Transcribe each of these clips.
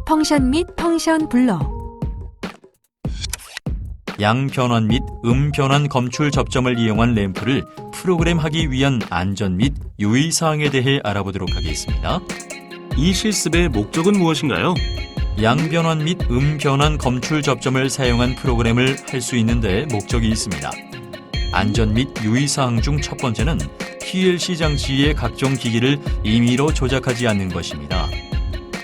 펑션 및 펑션 블러, 양변환 및 음변환 검출 접점을 이용한 램프를 프로그램하기 위한 안전 및 유의사항에 대해 알아보도록 하겠습니다. 이 실습의 목적은 무엇인가요? 양변환 및 음변환 검출 접점을 사용한 프로그램을 할 수 있는데 목적이 있습니다. 안전 및 유의사항 중 첫 번째는 PLC 장치의 각종 기기를 임의로 조작하지 않는 것입니다.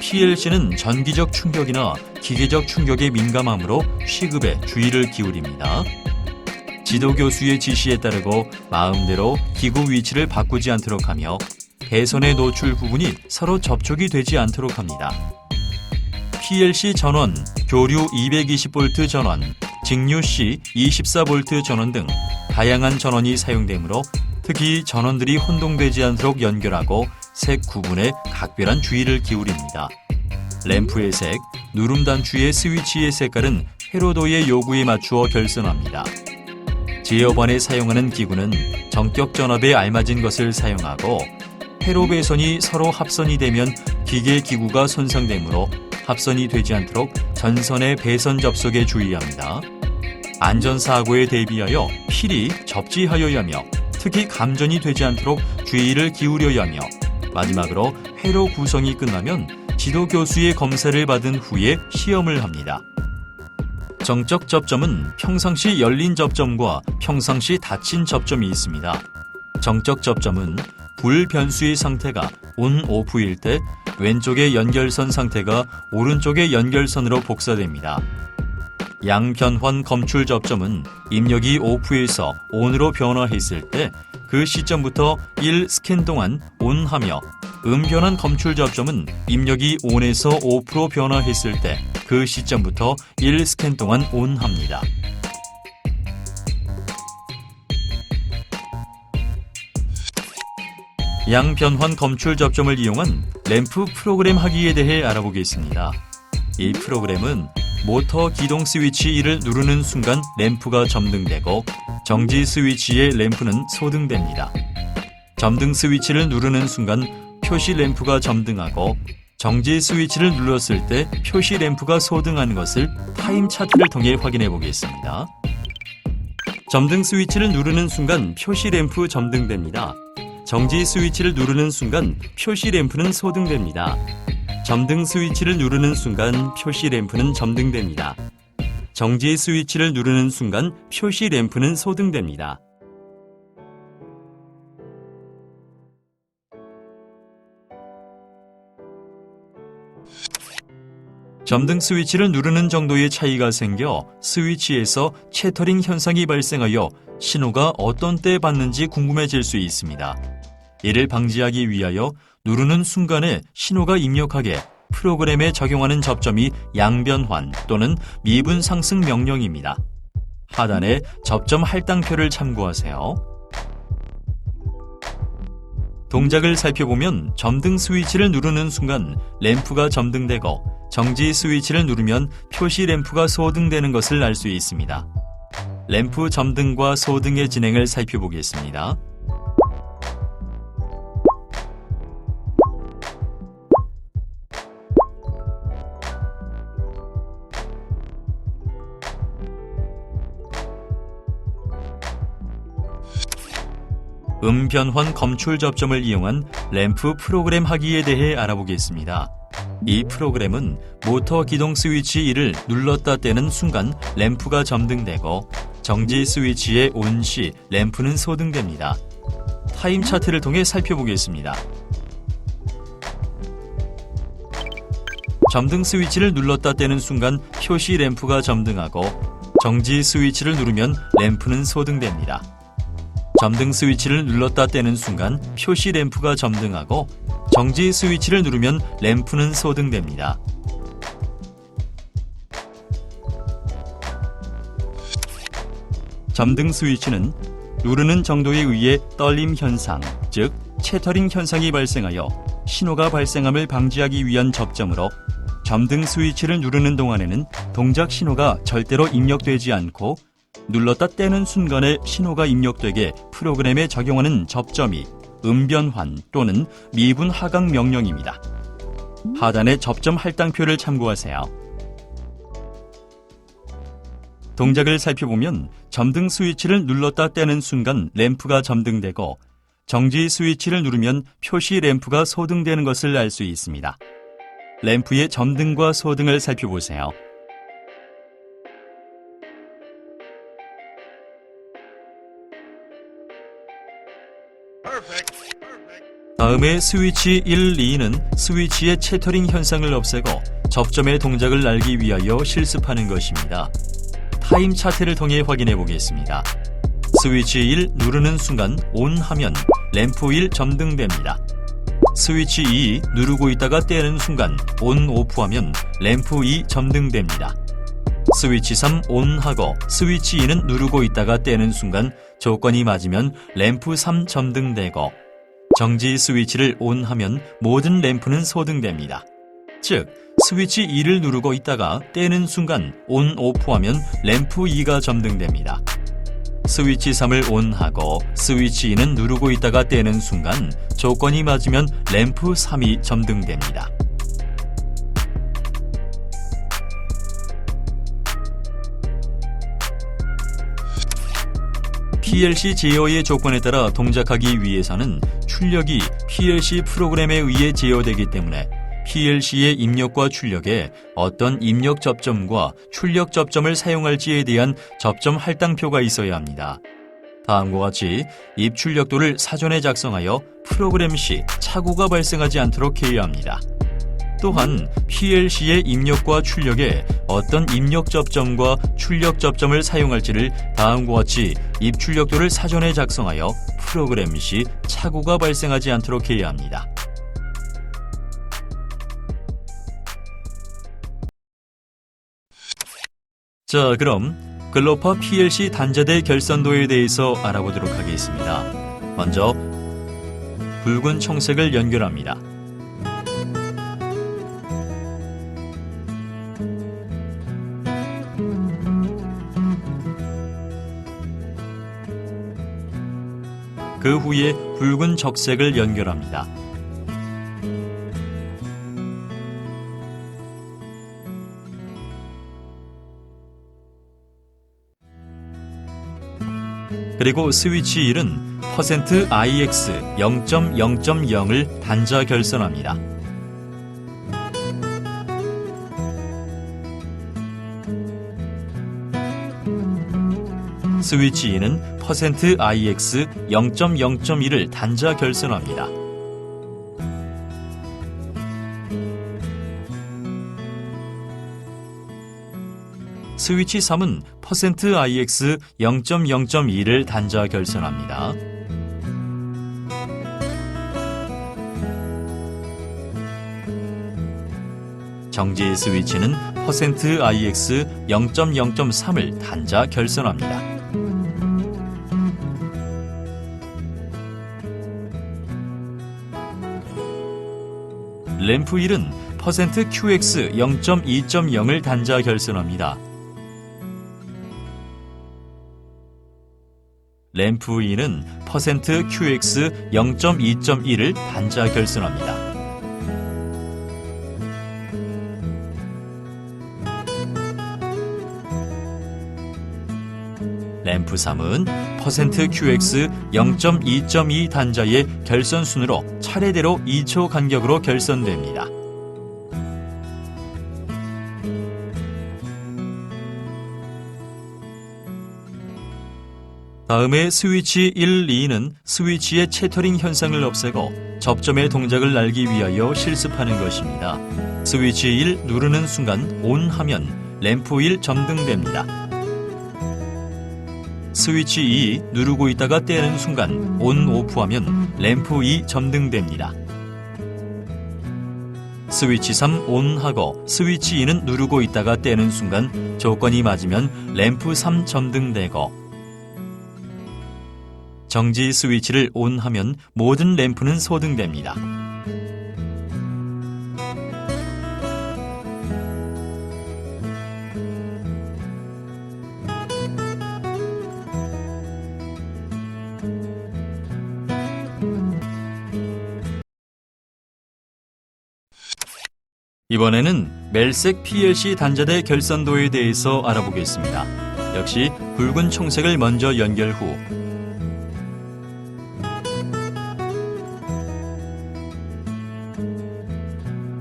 PLC는 전기적 충격이나 기계적 충격에 민감하므로 시급에 주의를 기울입니다. 지도교수의 지시에 따르고 마음대로 기구 위치를 바꾸지 않도록 하며 배선의 노출 부분이 서로 접촉이 되지 않도록 합니다. PLC 전원, 교류 220V 전원, 직류 C 24V 전원 등 다양한 전원이 사용되므로 특히 전원들이 혼동되지 않도록 연결하고 색 구분에 각별한 주의를 기울입니다. 램프의 색, 누름 단추의 스위치의 색깔은 회로도의 요구에 맞추어 결선합니다. 제어반에 사용하는 기구는 정격 전압에 알맞은 것을 사용하고 회로 배선이 서로 합선이 되면 기계 기구가 손상되므로 합선이 되지 않도록 전선의 배선 접속에 주의합니다. 안전사고에 대비하여 필히 접지하여야 하며 특히 감전이 되지 않도록 주의를 기울여야 하며 마지막으로 회로 구성이 끝나면 지도교수의 검사를 받은 후에 시험을 합니다. 정적 접점은 평상시 열린 접점과 평상시 닫힌 접점이 있습니다. 정적 접점은 불 변수의 상태가 온, 오프일 때 왼쪽의 연결선 상태가 오른쪽의 연결선으로 복사됩니다. 양변환 검출 접점은 입력이 오프에서 온으로 변화했을 때 그 시점부터 1 스캔 동안 온하며 음변환 검출 접점은 입력이 온에서 오프로 변화했을 때 그 시점부터 1 스캔 동안 온합니다. 양변환 검출 접점을 이용한 램프 프로그램 하기에 대해 알아보겠습니다. 이 프로그램은 모터 기동 스위치 1을 누르는 순간 램프가 점등되고 정지 스위치의 램프는 소등됩니다. 점등 스위치를 누르는 순간 표시 램프가 점등하고 정지 스위치를 눌렀을 때 표시 램프가 소등하는 것을 타임 차트를 통해 확인해 보겠습니다. 점등 스위치를 누르는 순간 표시 램프 점등됩니다. 정지 스위치를 누르는 순간 표시 램프는 소등됩니다. 점등 스위치를 누르는 순간 표시 램프는 점등됩니다. 정지 스위치를 누르는 순간 표시 램프는 소등됩니다. 점등 스위치를 누르는 정도의 차이가 생겨 스위치에서 채터링 현상이 발생하여 신호가 어떤 때 받는지 궁금해질 수 있습니다. 이를 방지하기 위하여 누르는 순간에 신호가 입력하게 프로그램에 적용하는 접점이 양변환 또는 미분 상승 명령입니다. 하단에 접점 할당표를 참고하세요. 동작을 살펴보면 점등 스위치를 누르는 순간 램프가 점등되고 정지 스위치를 누르면 표시 램프가 소등되는 것을 알 수 있습니다. 램프 점등과 소등의 진행을 살펴보겠습니다. 음변환 검출 접점을 이용한 램프 프로그램 하기에 대해 알아보겠습니다. 이 프로그램은 모터 기동 스위치 1을 눌렀다 떼는 순간 램프가 점등되고 정지 스위치의 온 시 램프는 소등됩니다. 타임 차트를 통해 살펴보겠습니다. 점등 스위치를 눌렀다 떼는 순간 표시 램프가 점등하고 정지 스위치를 누르면 램프는 소등됩니다. 점등 스위치를 눌렀다 떼는 순간 표시 램프가 점등하고 정지 스위치를 누르면 램프는 소등됩니다. 점등 스위치는 누르는 정도에 의해 떨림 현상, 즉 채터링 현상이 발생하여 신호가 발생함을 방지하기 위한 접점으로 점등 스위치를 누르는 동안에는 동작 신호가 절대로 입력되지 않고 눌렀다 떼는 순간에 신호가 입력되게 프로그램에 적용하는 접점이 음변환 또는 미분 하강 명령입니다. 하단의 접점 할당표를 참고하세요. 동작을 살펴보면 점등 스위치를 눌렀다 떼는 순간 램프가 점등되고 정지 스위치를 누르면 표시 램프가 소등되는 것을 알 수 있습니다. 램프의 점등과 소등을 살펴보세요. 다음에 스위치 1, 2는 스위치의 채터링 현상을 없애고 접점의 동작을 알기 위하여 실습하는 것입니다. 타임 차트를 통해 확인해 보겠습니다. 스위치 1 누르는 순간 ON 하면 램프 1 점등됩니다. 스위치 2 누르고 있다가 떼는 순간 ON OFF 하면 램프 2 점등됩니다. 스위치 3 ON 하고 스위치 2는 누르고 있다가 떼는 순간 조건이 맞으면 램프 3 점등되고 정지 스위치를 ON 하면 모든 램프는 소등됩니다. 즉, 스위치 2를 누르고 있다가 떼는 순간 ON OFF 하면 램프 2가 점등됩니다. 스위치 3을 ON하고 스위치 2는 누르고 있다가 떼는 순간 조건이 맞으면 램프 3이 점등됩니다. PLC 제어의 조건에 따라 동작하기 위해서는 출력이 PLC 프로그램에 의해 제어되기 때문에 PLC의 입력과 출력에 어떤 입력 접점과 출력 접점을 사용할지에 대한 접점 할당표가 있어야 합니다. 다음과 같이 입출력도를 사전에 작성하여 프로그램 시 착오가 발생하지 않도록 해야 합니다. 또한 PLC의 입력과 출력에 어떤 입력 접점과 출력 접점을 사용할지를 다음과 같이 입출력도를 사전에 작성하여 프로그램 시 착오가 발생하지 않도록 해야 합니다. 자, 그럼 글로파 PLC 단자대 결선도에 대해서 알아보도록 하겠습니다. 먼저 붉은 청색을 연결합니다. 그 후에 붉은 적색을 연결합니다. 그리고 스위치 1은 %IX 0.0.0을 단자 결선합니다. 스위치 2는 %IX 0.0.1을 단자 결선합니다. 스위치 3은 %IX 0.0.2를 단자 결선합니다. 정지 스위치는 %IX 0.0.3을 단자 결선합니다. 램프 1은 %QX 0.2.0을 단자 결선합니다. 램프 2는 %QX 0.2.1을 단자 결선합니다. 램프 3은 %QX 0.2.2 단자의 결선 순으로 차례대로 2초 간격으로 결선됩니다. 다음에 스위치 1, 2는 스위치의 채터링 현상을 없애고 접점의 동작을 알기 위하여 실습하는 것입니다. 스위치 1 누르는 순간 ON 하면 램프 1 점등됩니다. 스위치 2 누르고 있다가 떼는 순간 ON OFF 하면 램프 2 점등됩니다. 스위치 3 ON 하고 스위치 2는 누르고 있다가 떼는 순간 조건이 맞으면 램프 3 점등되고 정지 스위치를 ON 하면 모든 램프는 소등됩니다. 이번에는 멜색 PLC 단자대 결선도에 대해서 알아보겠습니다. 역시 굵은 청색을 먼저 연결 후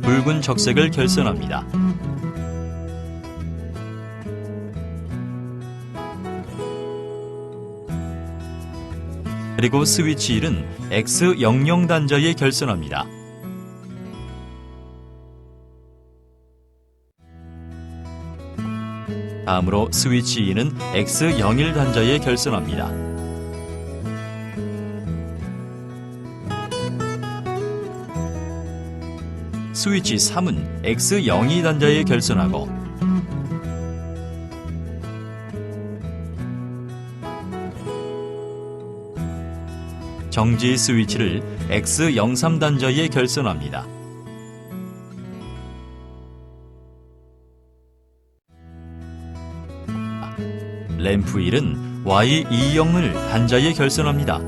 붉은 적색을 결선합니다. 그리고 스위치 1은 X00 단자에 결선합니다. 다음으로 스위치 2는 X01 단자에 결선합니다. 스위치 3은 X02 단자에 결선하고 정지 스위치를 X03 단자에 결선합니다. 램프 1은 Y20을 단자에 결선합니다.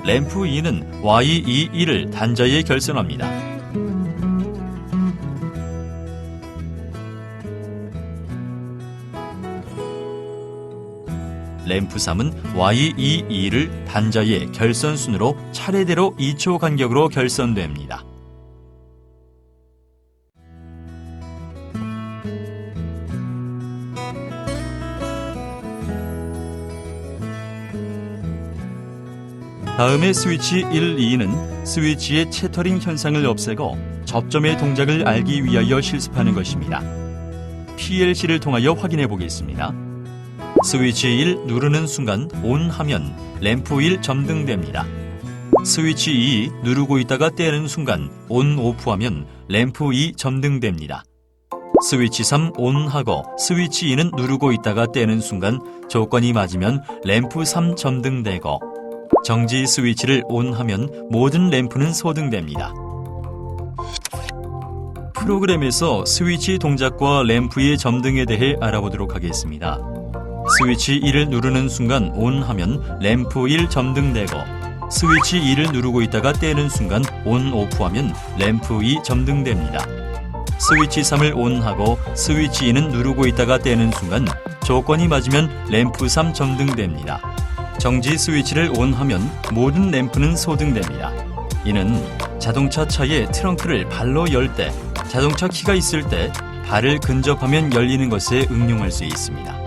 램프 2는 Y21을 단자에 결선합니다. 램프 3은 Y22를 단자의 결선 순으로 차례대로 2초 간격으로 결선됩니다. 다음에 스위치 1, 2는 스위치의 채터링 현상을 없애고 접점의 동작을 알기 위하여 실습하는 것입니다. PLC를 통하여 확인해 보겠습니다. 스위치 1 누르는 순간 ON 하면 램프 1 점등됩니다. 스위치 2 누르고 있다가 떼는 순간 ON OFF 하면 램프 2 점등됩니다. 스위치 3 ON 하고 스위치 2는 누르고 있다가 떼는 순간 조건이 맞으면 램프 3 점등되고 정지 스위치를 ON 하면 모든 램프는 소등됩니다. 프로그램에서 스위치 동작과 램프의 점등에 대해 알아보도록 하겠습니다. 스위치 1을 누르는 순간 ON 하면 램프 1 점등되고 스위치 2를 누르고 있다가 떼는 순간 ON OFF 하면 램프 2 점등됩니다. 스위치 3을 ON 하고 스위치 2는 누르고 있다가 떼는 순간 조건이 맞으면 램프 3 점등됩니다. 정지 스위치를 ON 하면 모든 램프는 소등됩니다. 이는 자동차 차의 트렁크를 발로 열 때, 자동차 키가 있을 때 발을 근접하면 열리는 것에 응용할 수 있습니다.